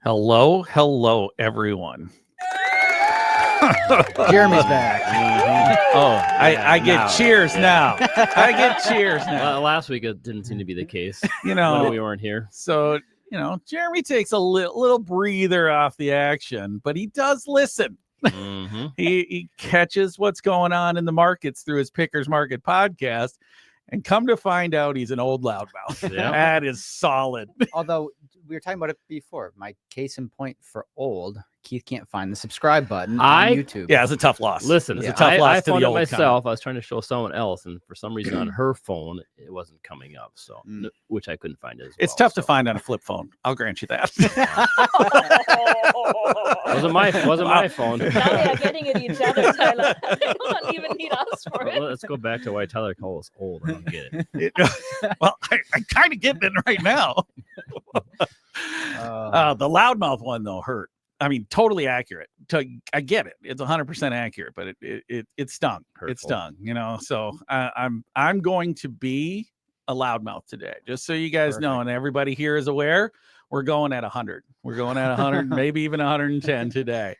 Hello, everyone. Jeremy's back. Oh, I get cheers now. I get cheers now. Well, last week it didn't seem to be the case. You know, when we weren't here. So, Jeremy takes a little breather off the action, but he does listen. Mm-hmm. He catches what's going on in the markets through his Pickers Market podcast, and come to find out he's an old loudmouth. Yeah. That is solid. Although we were talking about it before, my case in point for old, Keith can't find the subscribe button on YouTube. Yeah, it's a tough loss. Listen, it's a tough loss I to found the it old myself. I was trying to show someone else, and for some reason on her phone, it wasn't coming up. So, which I couldn't find as well. It's tough to find on a flip phone. I'll grant you that. wasn't my phone. Now they are getting at each other, Tyler. They don't even need us for it. Let's go back to why Tyler calls us old. I don't get it. Well, I kind of get it right now. The loudmouth one though hurt. I mean, totally accurate. I get it. It's 100% accurate, but it stung. Hurtful. It stung. So I'm going to be a loudmouth today, just so you guys know, and everybody here is aware. We're going at 100. We're going at 100, maybe even 110 today.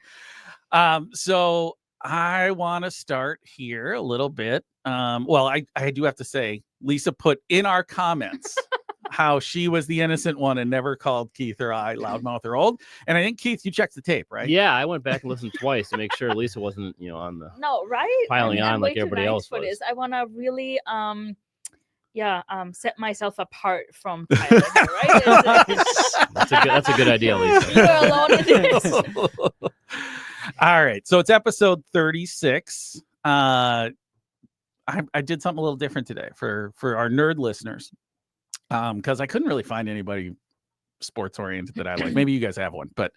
So I want to start here a little bit. Well, I do have to say, Lisa put in our comments how she was the innocent one and never called Keith or I loudmouth or old. And I think, Keith, you checked the tape, right? Yeah, I went back and listened twice to make sure Lisa wasn't, on the piling on like everybody else was. This. I want to really set myself apart from Tyler here, right? That's a good idea, Lisa. You're alone in this. All right. So it's episode 36. I did something a little different today for our nerd listeners. Because I couldn't really find anybody sports oriented that I like. Maybe you guys have one, but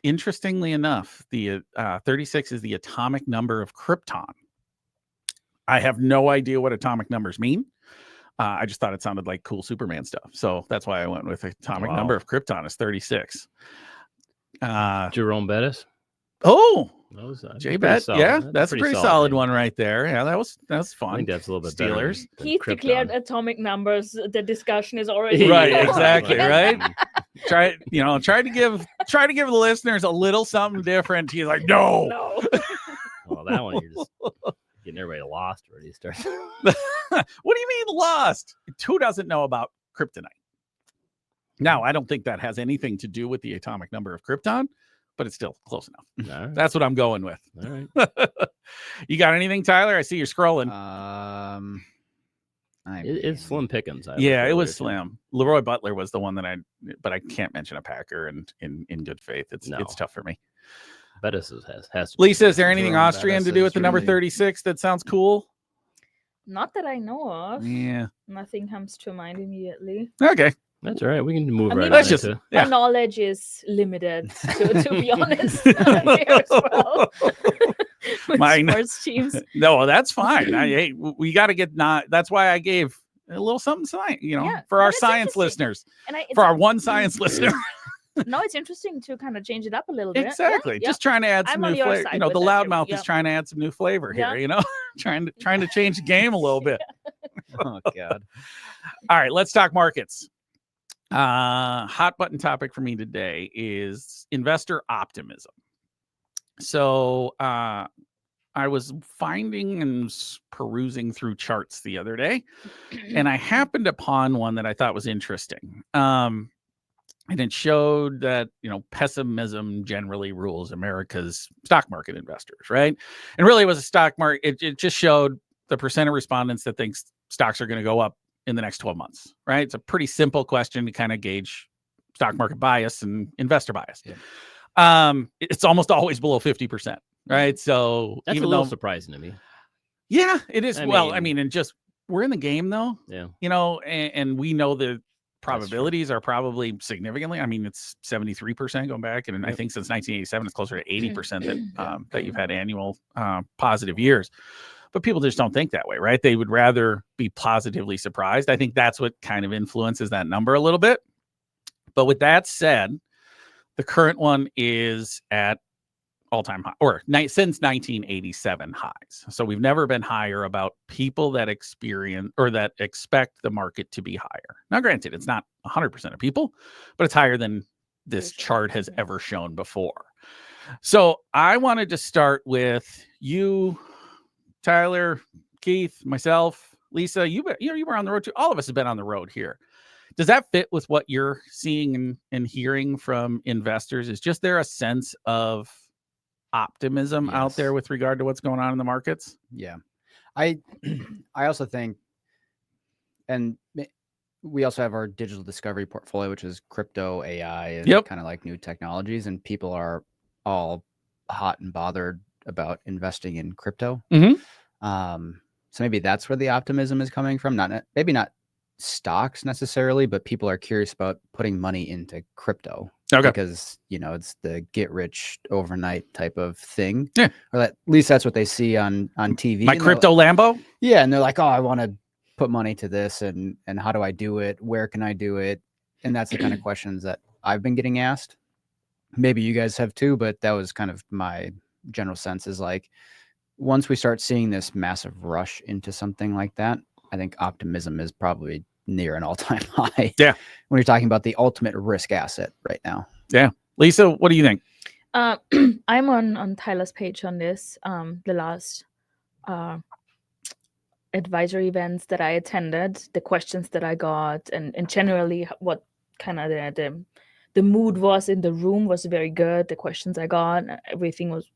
interestingly enough, the 36 is the atomic number of Krypton. I have no idea what atomic numbers mean. I just thought it sounded like cool Superman stuff, so that's why I went with atomic number of Krypton is 36. Jerome Bettis. Oh. Jay Bet, yeah, that's a pretty solid one right there. Yeah, that was fun. I think that's a little bit Steelers. better. Keith declared atomic numbers. The discussion is already right. Exactly. Right. Try to give the listeners a little something different. He's like, no. Well, that one you're just getting everybody lost already. Start. What do you mean lost? Who doesn't know about kryptonite? Now, I don't think that has anything to do with the atomic number of Krypton. But it's still close enough. Right. That's what I'm going with. All right. You got anything, Tyler? I see you're scrolling. It's slim pickings. It was slim. Leroy Butler was the one but I can't mention a Packer and in good faith. It's tough for me. Bettis has to. Lisa, is there anything Austrian to do with the number 36 that sounds cool? Not that I know of. Yeah. Nothing comes to mind immediately. Okay. That's all right. We can move right on. My knowledge is limited, to be honest. Here as well. Sports teams. No, that's fine. We got to get that's why I gave a little something for our science listeners. For our one science listener. No, it's interesting to kind of change it up a little bit. Exactly. Yeah. Just trying to add some new flavor. The loudmouth is trying to add some new flavor here, trying to change the game a little bit. Oh, God. All right, let's talk markets. Hot button topic for me today is investor optimism. So I was finding and perusing through charts the other day, and I happened upon one that I thought was interesting. And it showed that, pessimism generally rules America's stock market investors, right? And really it was a stock market. It just showed the percent of respondents that thinks stocks are going to go up in the next 12 months, right? It's a pretty simple question to kind of gauge stock market bias and investor bias. Yeah. It's almost always below 50%, right? So that's a little surprising to me. Yeah, it is. And just we're in the game though. Yeah. And we know the probabilities are probably significantly. I mean, it's 73% going back, and I think since 1987, it's closer to 80% that you've had annual positive years. But people just don't think that way, right? They would rather be positively surprised. I think that's what kind of influences that number a little bit. But with that said, the current one is at all-time high, or since 1987 highs. So we've never been higher about people that experience or that expect the market to be higher. Now, granted, it's not 100% of people, but it's higher than this chart has ever shown before. So I wanted to start with you, Tyler, Keith, myself, Lisa. You were on the road too. All of us have been on the road here. Does that fit with what you're seeing and hearing from investors? Is just there a sense of optimism out there with regard to what's going on in the markets? Yeah. I also think, and we also have our digital discovery portfolio, which is crypto, AI, and kind of like new technologies, and people are all hot and bothered about investing in crypto. So maybe that's where the optimism is coming from. Maybe not stocks necessarily, but people are curious about putting money into crypto because it's the get rich overnight type of thing. Yeah, or at least that's what they see on TV. My crypto Lambo. Yeah, and they're like, oh, I want to put money to this, and how do I do it? Where can I do it? And that's the kind of questions that I've been getting asked. Maybe you guys have too, but that was kind of my general sense is like, once we start seeing this massive rush into something like that, I think optimism is probably near an all-time high. Yeah. When you're talking about the ultimate risk asset right now. Yeah. Lisa, what do you think? I'm on Tyler's page on this. The last advisory events that I attended, the questions that I got, and generally what kind of the mood was in the room was very good. The questions I got,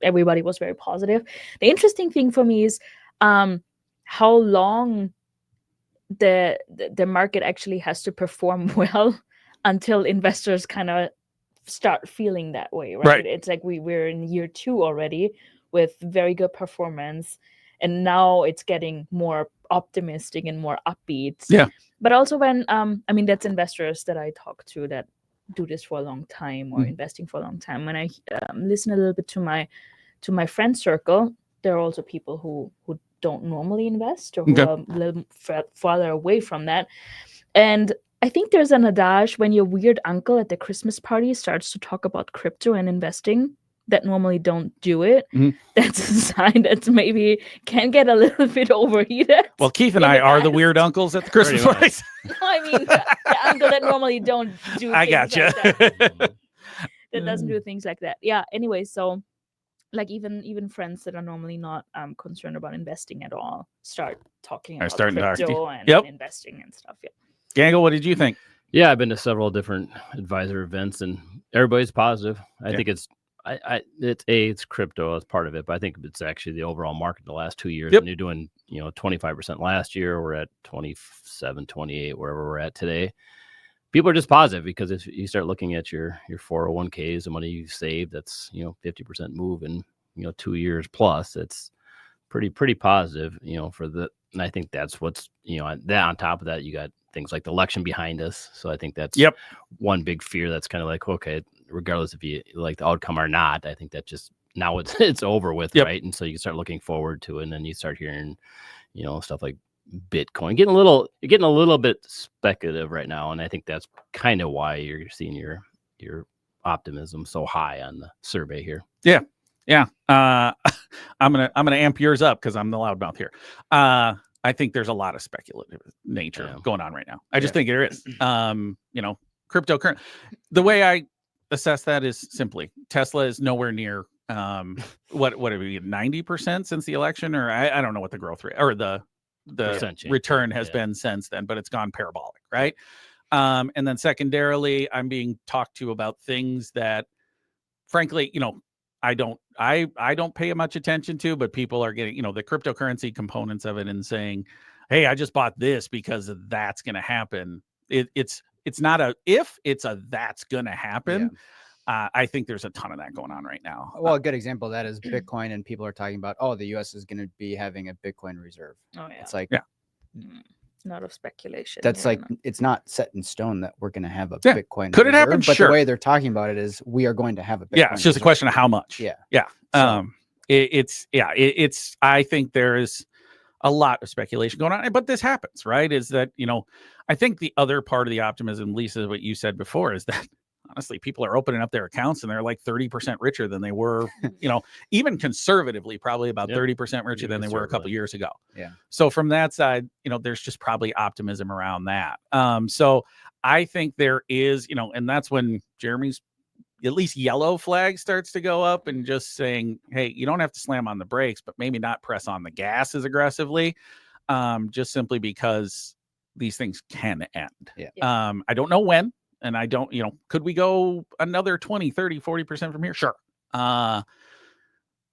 everybody was very positive. The interesting thing for me is how long the market actually has to perform well until investors kind of start feeling that way, right? It's like we're in year 2 already with very good performance, and now it's getting more optimistic and more upbeat. Yeah. But also when that's investors that I talk to that do this for a long time or investing for a long time. When I listen a little bit to my friend circle, there are also people who don't normally invest or who are a little farther away from that. And I think there's an adage when your weird uncle at the Christmas party starts to talk about crypto and investing that normally don't do it. That's a sign that maybe can get a little bit overheated. Well, Keith and I are the weird uncles at the Christmas parties. I mean, the uncle that normally don't do things like that. That doesn't do things like that. Yeah. Anyway, so like even friends that are normally not concerned about investing at all start talking about crypto and investing and stuff. Yeah. Gangl, what did you think? Yeah, I've been to several different advisor events and everybody's positive. I think it's crypto as part of it, but I think it's actually the overall market in the last 2 years. And you're doing 25% last year. We're at 27, 28, wherever we're at today. People are just positive because if you start looking at your 401ks, the money you've saved, that's 50% move in 2 years plus. It's pretty positive, and I think that's what's that on top of that you got things like the election behind us. So I think that's one big fear that's kind of like, okay, regardless if you like the outcome or not, I think that just now it's over with, right? And so you can start looking forward to it, and then you start hearing stuff like Bitcoin getting a little bit speculative right now, and I think that's kind of why you're seeing your optimism so high on the survey here. Yeah. I'm gonna amp yours up because I'm the loudmouth here. I think there's a lot of speculative nature going on right now. I just think there is. Cryptocurrency. The way I assess that is simply Tesla is nowhere near what are we 90% since the election, or I don't know what the growth rate or the return has been since then, but it's gone parabolic, right? And then secondarily, I'm being talked to about things that, frankly, I don't pay much attention to, but people are getting, the cryptocurrency components of it and saying, hey, I just bought this because that's going to happen. It's not a if, it's a that's going to happen. Yeah. I think there's a ton of that going on right now. Well, a good example of that is Bitcoin, and people are talking about, the U.S. is going to be having a Bitcoin reserve. Oh, yeah. It's like, not of speculation. That's it's not set in stone that we're going to have a Bitcoin. Could it happen? But the way they're talking about it is we are going to have a Bitcoin. Yeah, it's just a question of how much. Yeah. So. I think there is a lot of speculation going on, but this happens, right? Is that, I think the other part of the optimism, Lisa, what you said before, is that honestly, people are opening up their accounts and they're like 30% richer than they were, even conservatively, probably about 30% richer than they were a couple years ago. Yeah. So from that side, there's just probably optimism around that. So I think there is, and that's when Jeremy's at least yellow flag starts to go up and just saying, hey, you don't have to slam on the brakes, but maybe not press on the gas as aggressively, just simply because these things can end. Yeah. I don't know when, and I don't, could we go another 20, 30, 40% from here? Sure.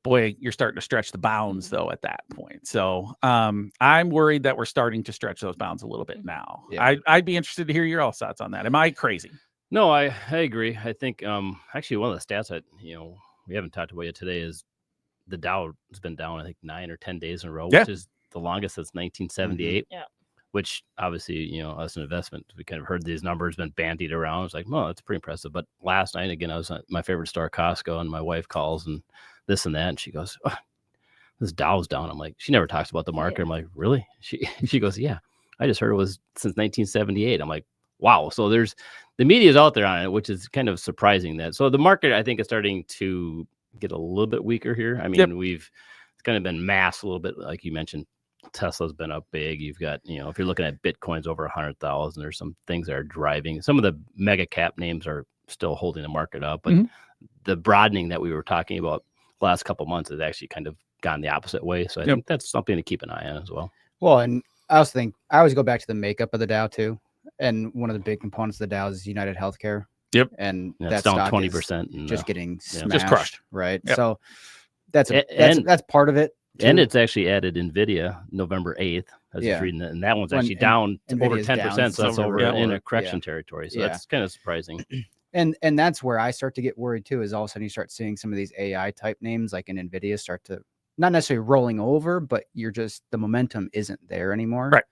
Boy, you're starting to stretch the bounds though at that point. So I'm worried that we're starting to stretch those bounds a little bit now. Yeah. I'd be interested to hear your all thoughts on that. Am I crazy? No, I agree. I think actually one of the stats that we haven't talked about yet today is the Dow has been down, I think 9 or 10 days in a row, which is the longest since 1978. Yeah. Which obviously, us in investment, we kind of heard these numbers been bandied around. It's like, well, that's pretty impressive. But last night, again, I was at my favorite store, Costco, and my wife calls and this and that, and she goes, oh, this Dow's down. I'm like, she never talks about the market. I'm like, really? She goes, yeah, I just heard it was since 1978. I'm like, wow. So the media is out there on it, which is kind of surprising that. So the market, I think, is starting to get a little bit weaker here. I mean, it's kind of been masked a little bit, like you mentioned. Tesla's been up big. You've got, if you're looking at Bitcoin's over 100,000, there's some things that are driving. Some of the mega cap names are still holding the market up, but the broadening that we were talking about the last couple of months has actually kind of gone the opposite way. So I think that's something to keep an eye on as well. Well, and I always go back to the makeup of the Dow too. And one of the big components of the Dow is United Healthcare. Yep. And that's that down stock 20%. is just getting smashed, just crushed. Right. Yep. So that's part of it. Too. And it's actually added NVIDIA November 8th. I was just reading that, and that one's actually down over 10%. So that's over in a correction territory. So that's kind of surprising. And that's where I start to get worried too, is all of a sudden you start seeing some of these AI type names like an NVIDIA start to not necessarily rolling over, but the momentum isn't there anymore. Right.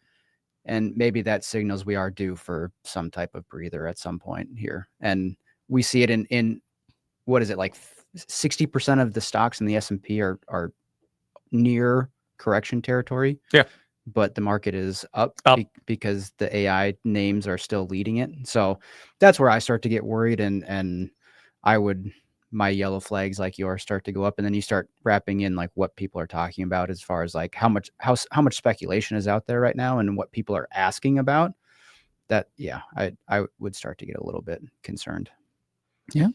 And maybe that signals we are due for some type of breather at some point here. And we see it in what is it, like 60% of the stocks in the S&P are near correction territory. Yeah. But the market is up. Because the AI names are still leading it. So that's where I start to get worried, and my yellow flags like yours start to go up, and then you start wrapping in like what people are talking about as far as like how much speculation is out there right now and what people are asking about. That I would start to get a little bit concerned. Yeah.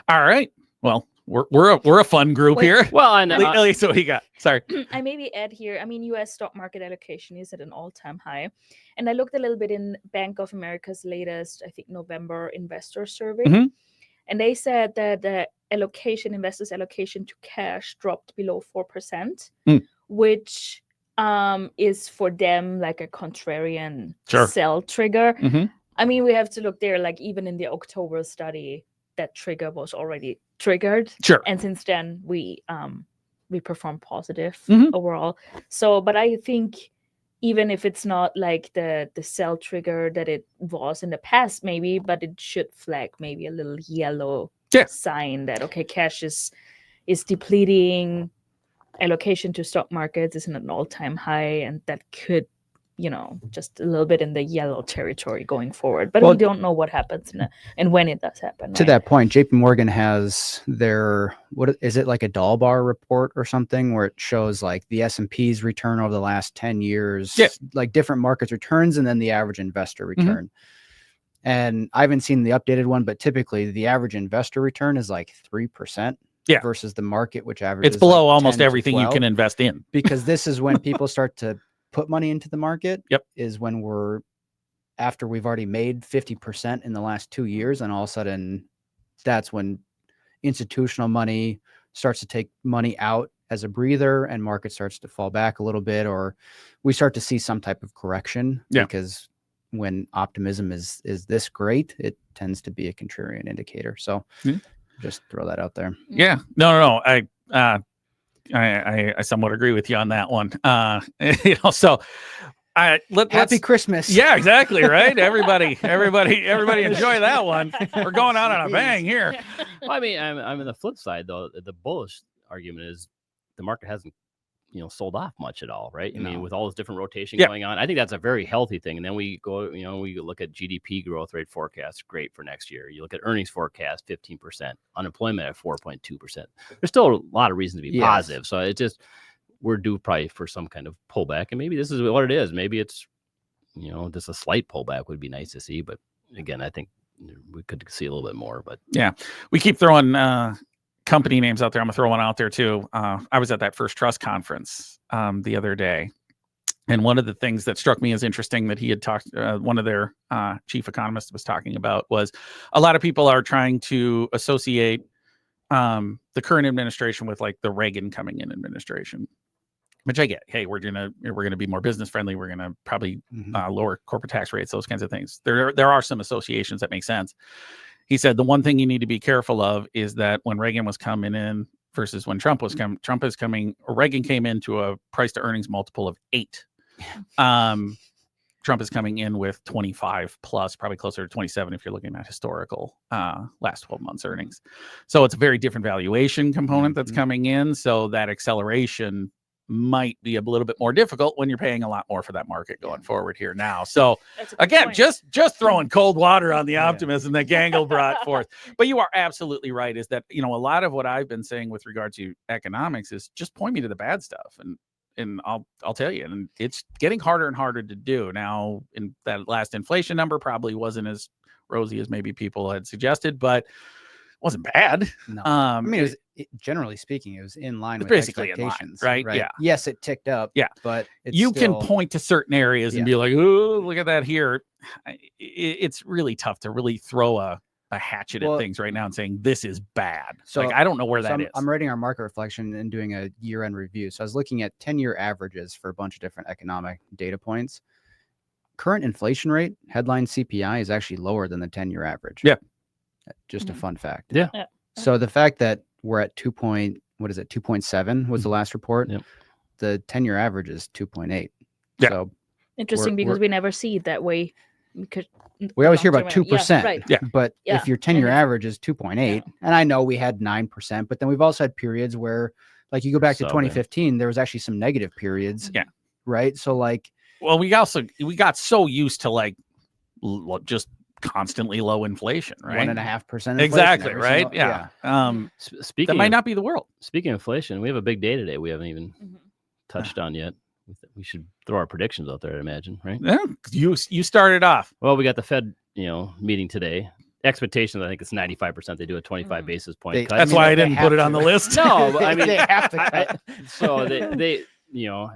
All right. Well, we're a fun group here. Well, I know. At least what we got. Sorry. I maybe add here. I mean, U.S. stock market allocation is at an all-time high, and I looked a little bit in Bank of America's latest, I think, November investor survey, and they said that the investors' allocation to cash dropped below 4%, which is for them like a contrarian sell trigger. I mean, we have to look there. Like even in the October study, that trigger was already triggered. Sure. And since then we performed positive overall. So, but I think even if it's not like the sell trigger that it was in the past, maybe, but it should flag maybe a little yellow sign that, okay, cash is depleting, allocation to stock markets is in an all-time high, and that could, just a little bit in the yellow territory going forward. But we don't know what happens and when it does happen. To that point, JP Morgan has their, what is it, like a Dalbar report or something, where it shows like the S&P's return over the last 10 years, like different markets returns, and then the average investor return. And I haven't seen the updated one, but typically the average investor return is like 3%. Versus the market, which averages it's below like almost everything you can invest in. Because this is when people start to put money into the market. Is when after we've already made 50% in the last 2 years, and all of a sudden that's when institutional money starts to take money out as a breather, and market starts to fall back a little bit, or we start to see some type of correction. Because when optimism is this great, it tends to be a contrarian indicator. So just throw that out there. Yeah. No. I somewhat agree with you on that one. So Happy Christmas. Yeah, exactly. Right. Everybody enjoy that one. We're going out on a bang here. Well, I mean, I'm on the flip side though. The bullish argument is the market hasn't sold off much at all, right? I mean, No. with all this different rotation Yeah. going on, I think that's a very healthy thing. And then we go, we look at GDP growth rate forecast, great for next year. You look at earnings forecast, 15%, unemployment at 4.2%. There's still a lot of reason to be positive. So it just, we're due probably for some kind of pullback, and maybe this is what it is. Maybe it's, just a slight pullback would be nice to see. But again, I think we could see a little bit more. But yeah, we keep throwing company names out there. I'm gonna throw one out there too. I was at that First Trust conference the other day, and one of the things that struck me as interesting that he had talked, one of their chief economists was talking about, was a lot of people are trying to associate the current administration with like the Reagan coming in administration, which I get. Hey, we're gonna be more business friendly. We're gonna probably lower corporate tax rates, those kinds of things. There are some associations that make sense. He said the one thing you need to be careful of is that when Reagan was coming in versus when Trump was coming, Reagan came into a price to earnings multiple of 8. Trump is coming in with 25 plus, probably closer to 27 if you're looking at historical last 12 months earnings. So it's a very different valuation component that's coming in. So that acceleration might be a little bit more difficult when you're paying a lot more for that market going forward here now. So again, just throwing cold water on the optimism that Gangl brought forth. But you are absolutely right, is that, a lot of what I've been saying with regard to economics is just point me to the bad stuff. And I'll tell you, and it's getting harder and harder to do now. In that last inflation number probably wasn't as rosy as maybe people had suggested, but it wasn't bad. No. I mean, generally speaking, it was in line with basically expectations, in line, right? Yeah. Yes, it ticked up. Yeah. But you can point to certain areas and be like, oh, look at that here. It's really tough to really throw a hatchet at things right now and saying this is bad. So like, I don't know where that is. I'm writing our market reflection and doing a year-end review. So I was looking at 10-year averages for a bunch of different economic data points. Current inflation rate, headline CPI, is actually lower than the 10-year average. Yeah. Just a fun fact. Yeah. So the fact that we're at 2.7 was the last report. Yep. The 10-year average is 2.8. Yeah. So interesting, because we never see it that way. Because we always hear about 2%. Yeah, right. Yeah. But if your 10-year average is 2.8, and I know we had 9%, but then we've also had periods where, like, you go back to 2015, there was actually some negative periods. Yeah. Right. So like, well, we got so used to like just constantly low inflation, right? 1.5%. Exactly. Right. Speaking, that might not be the world. Speaking of inflation, we have a big day today. We haven't even touched on yet. We should throw our predictions out there, I imagine, right? Yeah, you started off. Well, we got the Fed, meeting today. Expectations, I think it's 95%. They do a 25 basis point cut. That's why I didn't put it on the list. No, but I mean, they have to cut. So they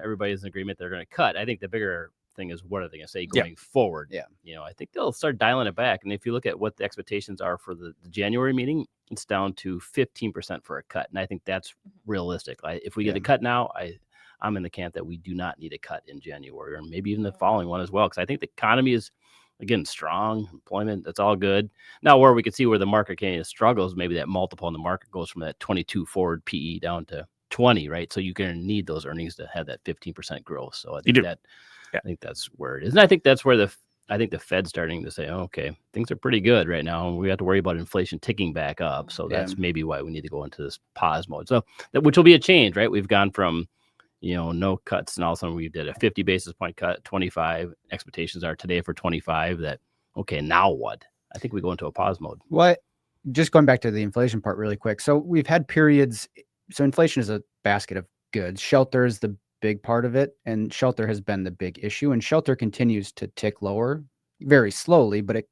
everybody's in agreement they're going to cut. I think the bigger thing is, what are they going to say going forward? Yeah. I think they'll start dialing it back. And if you look at what the expectations are for the January meeting, it's down to 15% for a cut. And I think that's realistic. If we get a cut now, I'm in the camp that we do not need a cut in January, or maybe even the following one as well. Because I think the economy is, again, strong, employment, that's all good. Now, where we could see where the market kind of struggles, maybe that multiple in the market goes from that 22 forward PE down to 20, right? So you're going to need those earnings to have that 15% growth. So I think I think that's where it is. And I think that's where I think the Fed's starting to say, okay, things are pretty good right now, and we have to worry about inflation ticking back up. So that's maybe why we need to go into this pause mode. So which will be a change, right? We've gone from no cuts, and all of a sudden we did a 50 basis point cut, 25. Expectations are today for 25. That, okay, now what? I think we go into a pause mode. Just going back to the inflation part really quick. So we've had periods. So inflation is a basket of goods. Shelter is the big part of it, and shelter has been the big issue. And shelter continues to tick lower very slowly, but it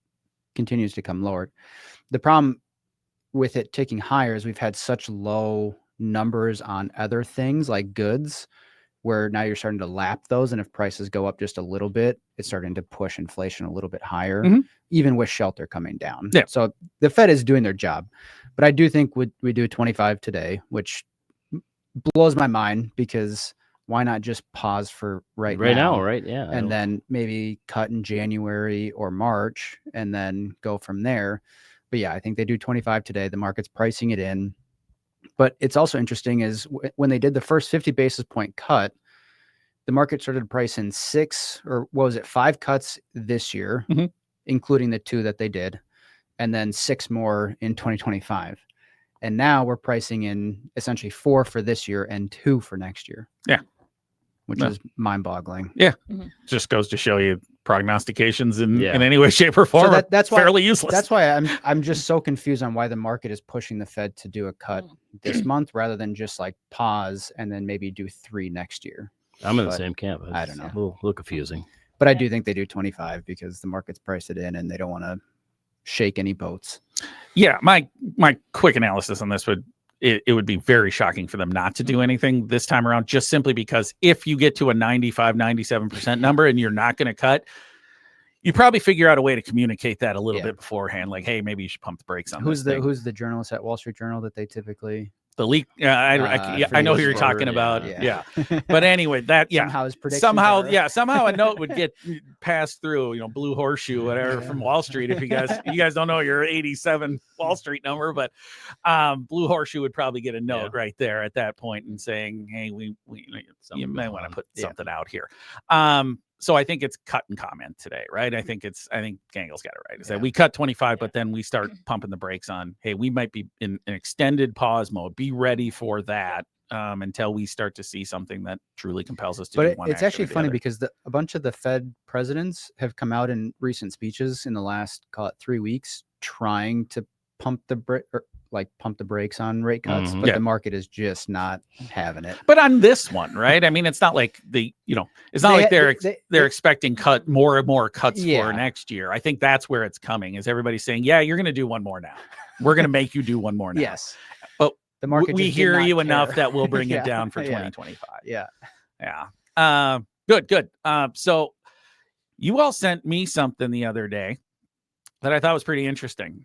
continues to come lower. The problem with it ticking higher is we've had such low numbers on other things like goods, where now you're starting to lap those, and if prices go up just a little bit, it's starting to push inflation a little bit higher, even with shelter coming down. So the Fed is doing their job, but I do think we do 25 today, which blows my mind, because why not just pause for right now, right? Yeah, and then maybe cut in January or March and then go from there. But yeah, I think they do 25 today. The market's pricing it in. But it's also interesting is when they did the first 50 basis point cut, the market started to price in 5 cuts this year, including the 2 that they did, and then 6 more in 2025. And now we're pricing in essentially 4 for this year and 2 for next year. Yeah. Which is mind-boggling. Yeah. Just goes to show you prognostications in any way, shape, or form so that's fairly useless. That's why I'm just so confused on why the market is pushing the Fed to do a cut this month rather than just like pause and then maybe do 3 next year. I'm in the same camp. I don't know. A little confusing. But I do think they do 25 because the market's priced it in and they don't want to shake any boats. Yeah, my quick analysis on this would it would be very shocking for them not to do anything this time around, just simply because if you get to a 95, 97% number and you're not going to cut, you probably figure out a way to communicate that a little bit beforehand. Like, hey, maybe you should pump the brakes on who's the journalist at Wall Street Journal that they typically the leak? I know who you're talking about. Yeah. But anyway, that somehow his predictions somehow a note would get passed through, blue horseshoe, whatever, from Wall Street. If you guys don't know your 87 Wall Street number, but blue horseshoe would probably get a note right there at that point and saying, hey, you may want to put something out here. So I think it's cut and comment today, right? I think Gangl's got it right. Is that we cut 25, but then we start pumping the brakes on, hey, we might be in an extended pause mode. Be ready for that until we start to see something that truly compels us to do one. But it's actually funny because a bunch of the Fed presidents have come out in recent speeches in the last, call it 3 weeks, trying to pump the brakes on rate cuts, but the market is just not having it. But on this one, right? I mean, it's not like it's not like they're expecting more and more cuts for next year. I think that's where it's coming. Is everybody saying, yeah, you're going to do one more now. We're going to make you do one more now. Yes. But the market we hear you enough that we'll bring it down for 2025. Yeah. Good. So you all sent me something the other day that I thought was pretty interesting.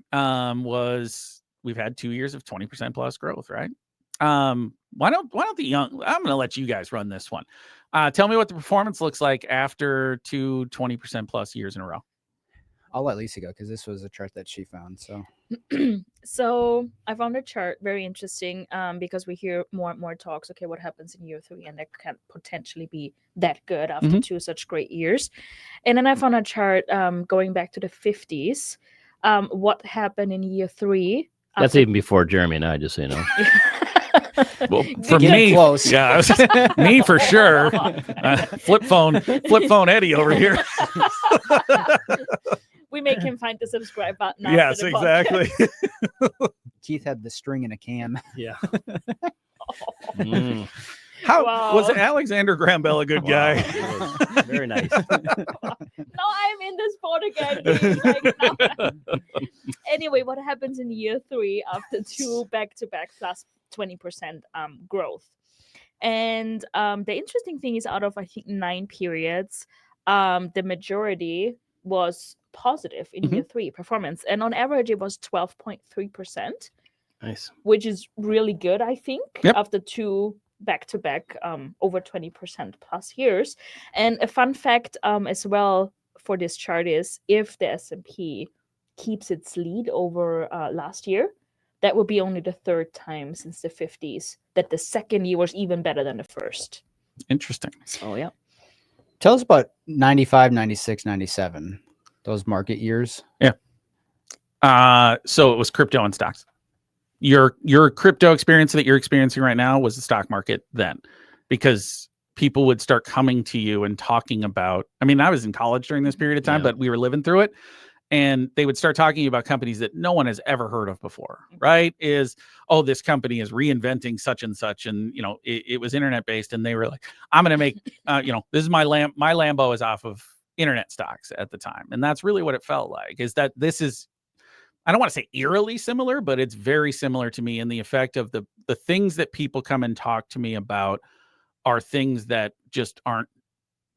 We've had 2 years of 20% plus growth, right? Why don't I'm going to let you guys run this one. Tell me what the performance looks like after 20% plus years in a row. I'll let Lisa go because this was a chart that she found. So I found a chart very interesting because we hear more and more talks. Okay, what happens in year 3, and that can potentially be that good after 2 such great years. And then I found a chart going back to the 50s. What happened in year 3? That's even before Jeremy and I, just so you know. Well, for me, close. Yeah, me for sure. Flip phone Eddie over here. We make him find the subscribe button. Yes, exactly. Keith had the string in a can. Yeah. How was Alexander Graham Bell a good guy? Very nice. No, I'm in this sport again. Anyway, what happens in year 3 after 2 back-to-back plus 20% growth? And the interesting thing is, out of I think 9 periods, the majority was positive in year 3 performance, and on average it was 12.3%. Nice, which is really good, I think, after 2 back-to-back over 20% plus years. And a fun fact as well for this chart is, if the S&P keeps its lead over last year, that would be only the 3rd time since the 50s that the second year was even better than the first. Interesting. So yeah. Tell us about 95, 96, 97, those market years. Yeah. So it was crypto and stocks. Your crypto experience that you're experiencing right now was the stock market then, because people would start coming to you and talking about, I mean, I was in college during this period of time, but we were living through it. And they would start talking about companies that no one has ever heard of before, right? This company is reinventing such and such. And, it was internet based. And they were like, I'm going to make, this is my Lambo is off of internet stocks at the time. And that's really what it felt like, is that this is, I don't want to say eerily similar, but it's very similar to me in the effect of the things that people come and talk to me about are things that just aren't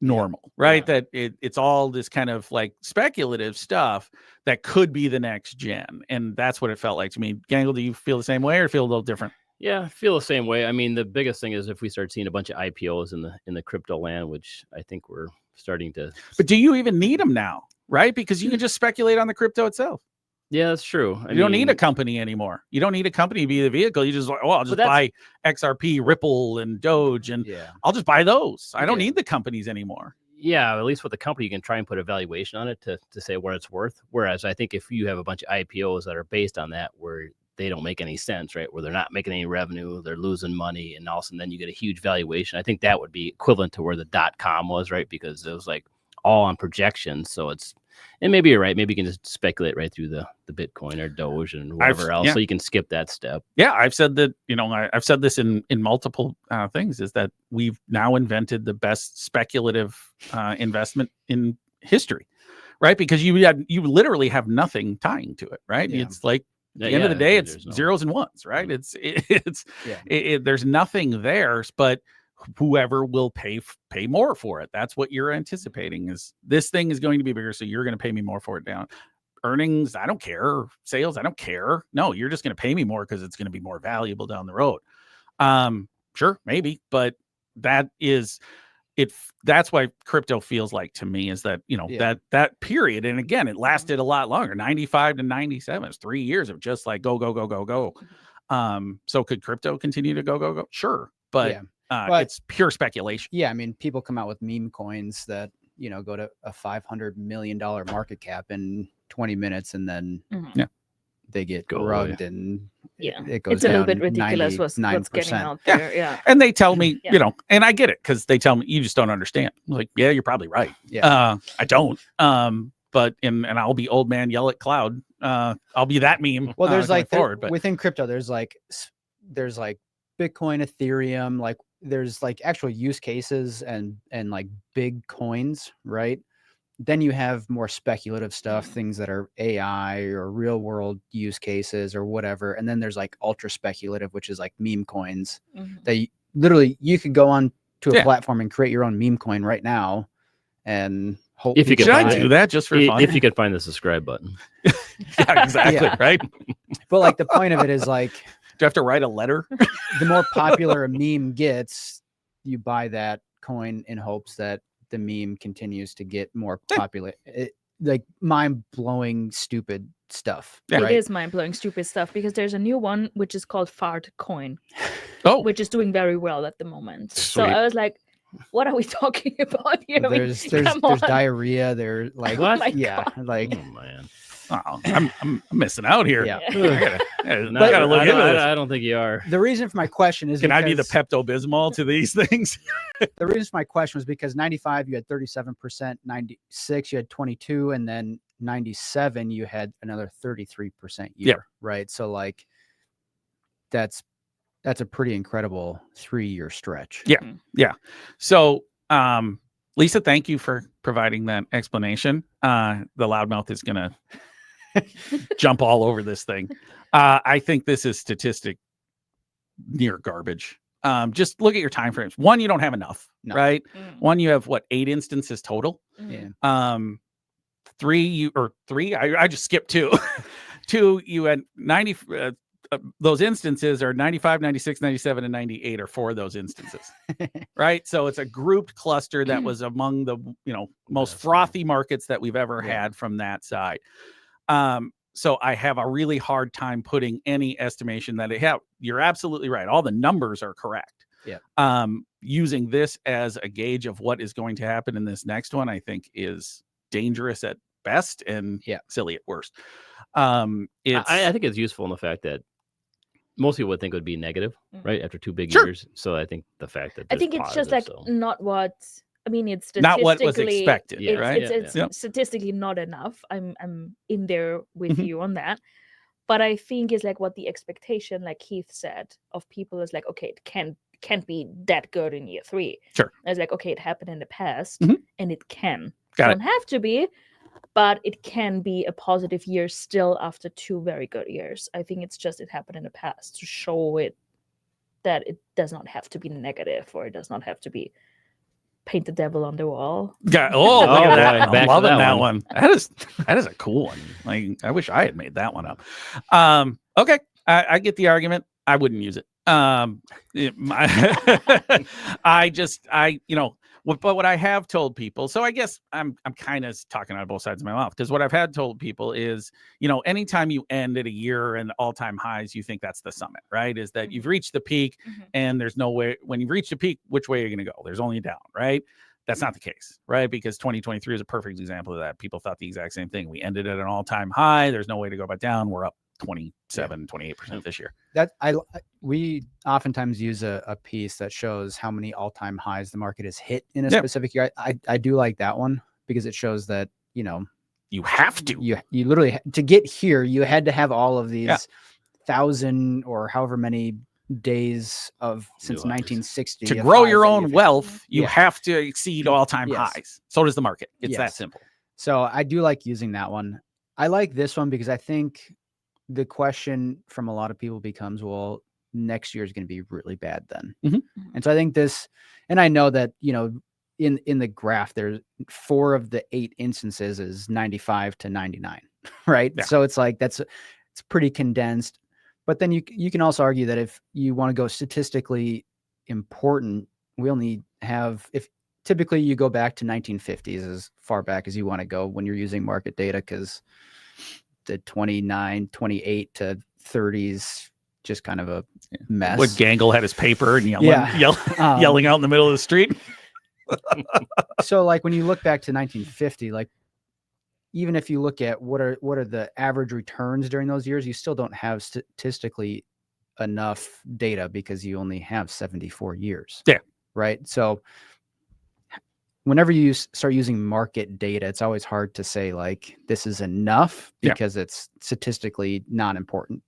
normal, right? That it's all this kind of like speculative stuff that could be the next gen. And that's what it felt like to me. Gangl, do you feel the same way or feel a little different? Yeah, I feel the same way. I mean, the biggest thing is if we start seeing a bunch of IPOs in the crypto land, which I think we're starting to. But do you even need them now, right? Because you can just speculate on the crypto itself. Yeah, that's true. You don't need a company anymore. You don't need a company to be the vehicle. You just, I'll just buy XRP, Ripple, and Doge, and I'll just buy those. I don't need the companies anymore. Yeah, at least with the company, you can try and put a valuation on it to say what it's worth. Whereas I think if you have a bunch of IPOs that are based on that, where they don't make any sense, right? Where they're not making any revenue, they're losing money, and all of a sudden then you get a huge valuation. I think that would be equivalent to where the .com was, right? Because it was like all on projections. So and maybe you're right. Maybe you can just speculate right through the Bitcoin or Doge and whatever else. So you can skip that step. Yeah, I've said that, I've said this in multiple things, is that we've now invented the best speculative investment in history, right? Because you literally have nothing tying to it, right? Yeah. It's like at the end of the day, it's zeros and ones, right? There's nothing there, but whoever will pay more for it. That's what you're anticipating, is this thing is going to be bigger, so you're going to pay me more for it. Down earnings, I don't care. Sales, I don't care. No, you're just going to pay me more because it's going to be more valuable down the road. Sure, maybe, but that's why crypto feels like, to me, is that that period, and again, it lasted a lot longer. 95 to 97 is 3 years of just like go. So could crypto continue to go? Sure, but it's pure speculation. Yeah, I mean, people come out with meme coins that go to a $500 million market cap in 20 minutes, and then they get rugged, and it goes it's a down little bit ridiculous what's getting out there. Yeah. And they tell me, and I get it, because they tell me, you just don't understand. I'm like, yeah, you're probably right. Yeah. I don't. But and I'll be old man yell at cloud. I'll be that meme. Well, there's within crypto, there's like Bitcoin, Ethereum, like there's like actual use cases and like big coins, right? Then you have more speculative stuff, things that are AI or real world use cases or whatever. And then there's like ultra speculative, which is like meme coins that you could go on to a platform and create your own meme coin right now. And hope if you could do that just for fun. If you could find the subscribe button. Yeah, exactly. Right. But like the point of it is like, do you have to write a letter? The more popular a meme gets, you buy that coin in hopes that the meme continues to get more popular. Like mind-blowing, stupid stuff. Yeah, right? It is mind-blowing, stupid stuff, because there's a new one which is called Fart Coin, which is doing very well at the moment. Sweet. So I was like, what are we talking about here? There's diarrhea. There's like what? Like oh man. Oh, I'm missing out here. Yeah. I gotta look into this. I don't think you are. The reason for my question is, can I be the Pepto-Bismol to these things? The reason for my question was because 95 you had 37%, 96 you had 22, and then 97 you had another 33% year. Right. So like that's a pretty incredible 3-year stretch. Yeah. So Lisa, thank you for providing that explanation. The loudmouth is gonna jump all over this thing. I think this is statistic near garbage. Just look at your time frames. One, you don't have enough, right? One, you have 8 instances total. Yeah. 3, I just skipped 2. 2, you had 90. Those instances are 95, 96, 97, and 98 are 4 of those instances, right? So it's a grouped cluster that was among the most frothy markets that we've ever had from that side. So I have a really hard time putting any estimation that it have. You're absolutely right. All the numbers are correct. Yeah. Using this as a gauge of what is going to happen in this next one, I think is dangerous at best and silly at worst. I think it's useful in the fact that most people would think it would be negative, right? After 2 big years. So I think the fact that I think it's just like not what, I mean, it's not what was expected, right? It's statistically not enough. I'm in there with you on that. But I think it's like what the expectation, like Keith said, of people is like, okay, it can't be that good in year 3. Sure. It's like, okay, it happened in the past and it can. Don't have to be, but it can be a positive year still after 2 very good years. I think it's just it happened in the past to show it that it does not have to be negative, or it does not have to be paint the devil on the wall. Yeah. Oh, look at that. I'm loving that one. That is a cool one. Like, I wish I had made that one up. Okay. I get the argument. I wouldn't use it. But what I have told people, so I guess I'm kind of talking out of both sides of my mouth, because what I've had told people is, anytime you end at a year and all-time highs, you think that's the summit, right? Is that you've reached the peak and there's no way, when you've reached the peak, which way are you going to go? There's only down, right? That's not the case, right? Because 2023 is a perfect example of that. People thought the exact same thing. We ended at an all-time high. There's no way to go back down. We're up 27, 28% this year. We oftentimes use a piece that shows how many all-time highs the market has hit in a Yep. specific year. I do like that one because it shows that, you know, You have to. you literally, to get here, you had to have all of these Yeah. 1,000 or however many days of since New highs. 1960 To of grow highs your that own you've hit. wealth, you Yeah. have to exceed all-time Yes. highs. So does the market. It's that Yes. simple. So I do like using that one. I like this one because I think the question from a lot of people becomes, well, next year is going to be really bad then. Mhm. And so I think this, and I know that, you know, in the graph, there's 4 of the 8 instances is 95 to 99, right? Yeah. So it's like, it's pretty condensed. But then you can also argue that if you want to go statistically important, we only have, if typically you go back to 1950s as far back as you want to go when you're using market data, because the 29, 28 to 30s, just kind of a mess. When Gangl had his paper and yelling out in the middle of the street. So like when you look back to 1950, like even if you look at what are the average returns during those years, you still don't have statistically enough data because you only have 74 years. Yeah. Right. So whenever you start using market data, it's always hard to say like this is enough because it's statistically not important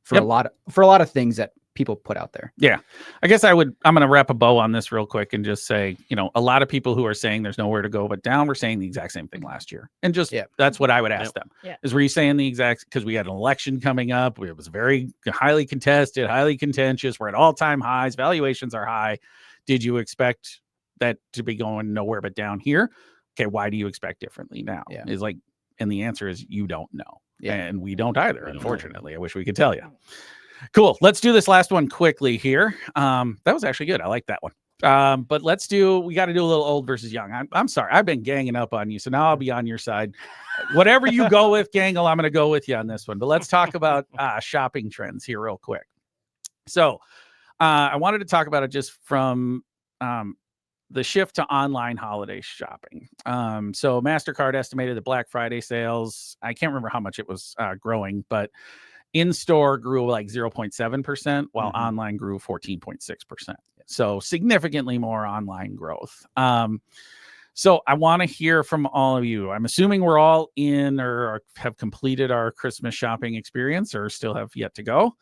for a lot of things that people put out there. Yeah. I guess I'm going to wrap a bow on this real quick and just say, you know, a lot of people who are saying there's nowhere to go but down were saying the exact same thing last year. And just that's what I would ask them. Yeah. Is were you saying the exact, because we had an election coming up, it was very highly contested, highly contentious, we're at all-time highs, valuations are high. Did you expect that to be going nowhere but down here? Okay, why do you expect differently now? Yeah. Is like, and the answer is you don't know. Yeah. And we don't either, unfortunately. I wish we could tell you. Cool. Let's do this last one quickly here. That was actually good. I like that one. But we got to do a little old versus young. I'm sorry. I've been ganging up on you. So now I'll be on your side. Whatever you go with, Gangl, I'm going to go with you on this one. But let's talk about shopping trends here real quick. So I wanted to talk about it just from the shift to online holiday shopping. So MasterCard estimated the Black Friday sales, I can't remember how much it was growing, but in-store grew like 0.7%, while online grew 14.6%. So significantly more online growth. So I want to hear from all of you. I'm assuming we're all in or have completed our Christmas shopping experience or still have yet to go.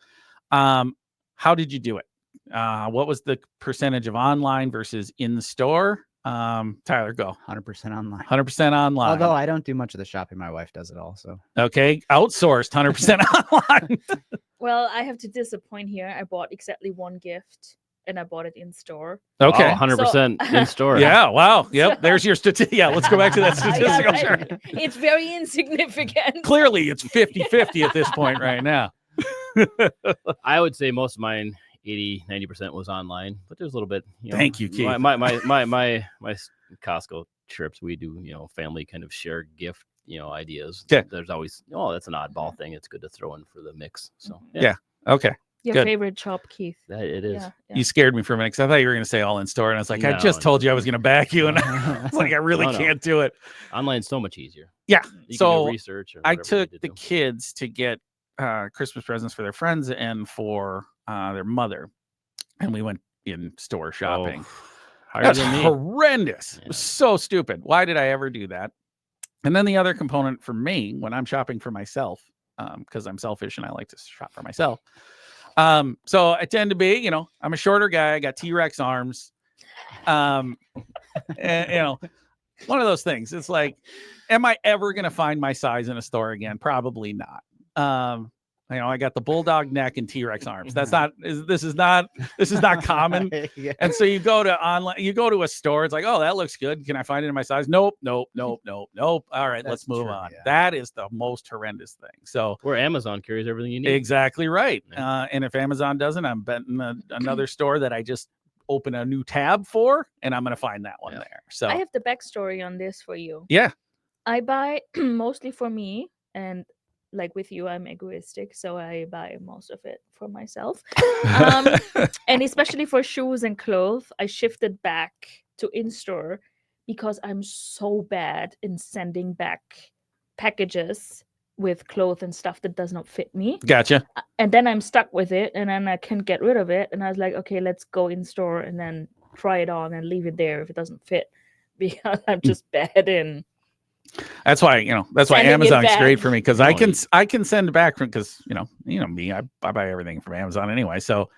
How did you do it? What was the percentage of online versus in-store? Tyler, go. 100% online. 100% online. Although I don't do much of the shopping. My wife does it all. So okay. Outsourced 100% online. Well, I have to disappoint here. I bought exactly one gift and I bought it in store. Okay. 100% in store. Yeah. Wow. Yep. There's your statistic. Yeah. Let's go back to that statistical chart. It's very insignificant. Clearly it's 50-50 at this point right now. I would say most of mine, 80-90% was online, but there's a little bit. Thank you, Keith. My Costco trips, we do family kind of share gift ideas. Okay. There's always that's an oddball thing. It's good to throw in for the mix. So yeah. Okay. Your Good. favorite shop, Keith? It is. Yeah. You scared me for a minute because I thought you were going to say all in store, and I was like, I just told you I was going to back you, and I was like, I really can't do it. Online's so much easier. Yeah. You so can do research. Or I took the kids to get Christmas presents for their friends and for their mother, and we went in store shopping. That's horrendous. Yeah. It was so stupid. Why did I ever do that? And then the other component for me when I'm shopping for myself, because I'm selfish and I like to shop for myself. So I tend to be, I'm a shorter guy. I got T-Rex arms. And, one of those things. It's like, am I ever going to find my size in a store again? Probably not. I got the bulldog neck and T-Rex arms. This is not common. Yeah. And so you go to a store. It's like, oh, that looks good. Can I find it in my size? Nope. All right, let's move on. Yeah. That is the most horrendous thing. So where Amazon carries everything you need. Exactly right. And if Amazon doesn't, I'm betting another store that I just open a new tab for, and I'm going to find that one there. So I have the backstory on this for you. Yeah. I buy mostly for me, and like with you, I'm egoistic, so I buy most of it for myself. And especially for shoes and clothes, I shifted back to in-store because I'm so bad in sending back packages with clothes and stuff that does not fit me. Gotcha. And then I'm stuck with it, and then I can't get rid of it. And I was like, okay, let's go in store and then try it on and leave it there if it doesn't fit, because I'm just bad in. That's why, that's why Sending it Amazon's great back. for me, because I can send it back from, because me, I buy everything from Amazon anyway, so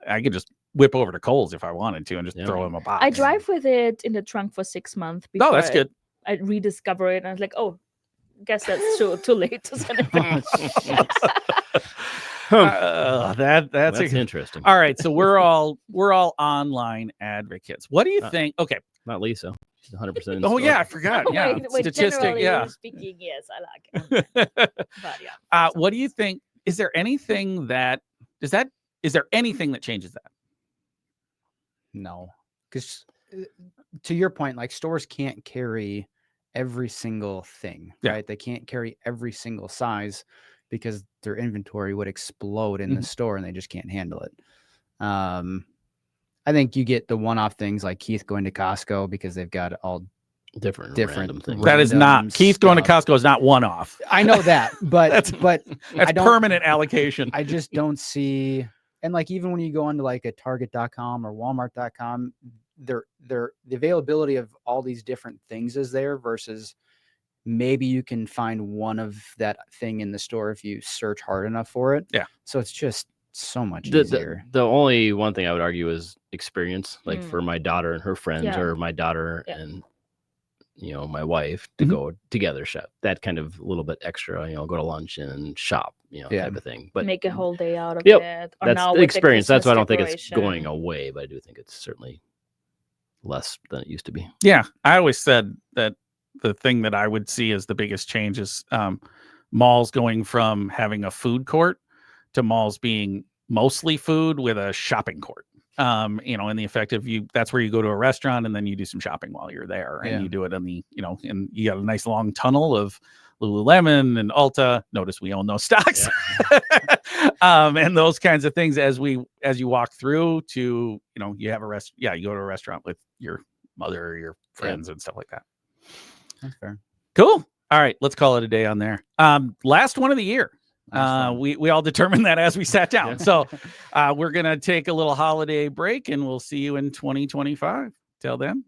I could just whip over to Kohl's if I wanted to and just throw them a box. I drive with it in the trunk for 6 months. Oh, that's good. I rediscover it, and I was like, oh, guess that's too late to send it back. That's interesting. All right, so we're all online advocates. What do you think? Okay, not Lisa. She's 100%. Oh yeah, I forgot. Yeah, statistic. Yeah. Speaking, yes, I like it. But yeah. What do you think? Is there anything that changes that? No, because to your point, like stores can't carry every single thing, right? They can't carry every single size because their inventory would explode in the store and they just can't handle it. I think you get the one-off things like Keith going to Costco because they've got all different random things. That is not Keith going to Costco is not one-off. I know that, but that's permanent allocation. I just don't see. And like even when you go onto like a Target.com or Walmart.com, the availability of all these different things is there versus maybe you can find one of that thing in the store if you search hard enough for it. Yeah. So it's just so much easier. The only one thing I would argue is experience, like for my daughter and her friends, or my daughter and my wife to go together shop. That kind of little bit extra, go to lunch and shop, type of thing. But make a whole day out of it. Or that's now the experience. That's why I don't think it's decoration. going away, but I do think it's certainly less than it used to be. Yeah, I always said that the thing that I would see as the biggest change is malls going from having a food court to malls being mostly food with a shopping court. In the effect of that's where you go to a restaurant and then you do some shopping while you're there, and you do it in the, and you got a nice long tunnel of Lululemon and Ulta. Notice we own those stocks, and those kinds of things as you walk through to, you have you go to a restaurant with your mother or your friends and stuff like that. That's fair. Cool. All right, let's call it a day on there. Last one of the year. We all determined that as we sat down. So we're going to take a little holiday break and we'll see you in 2025. Till then.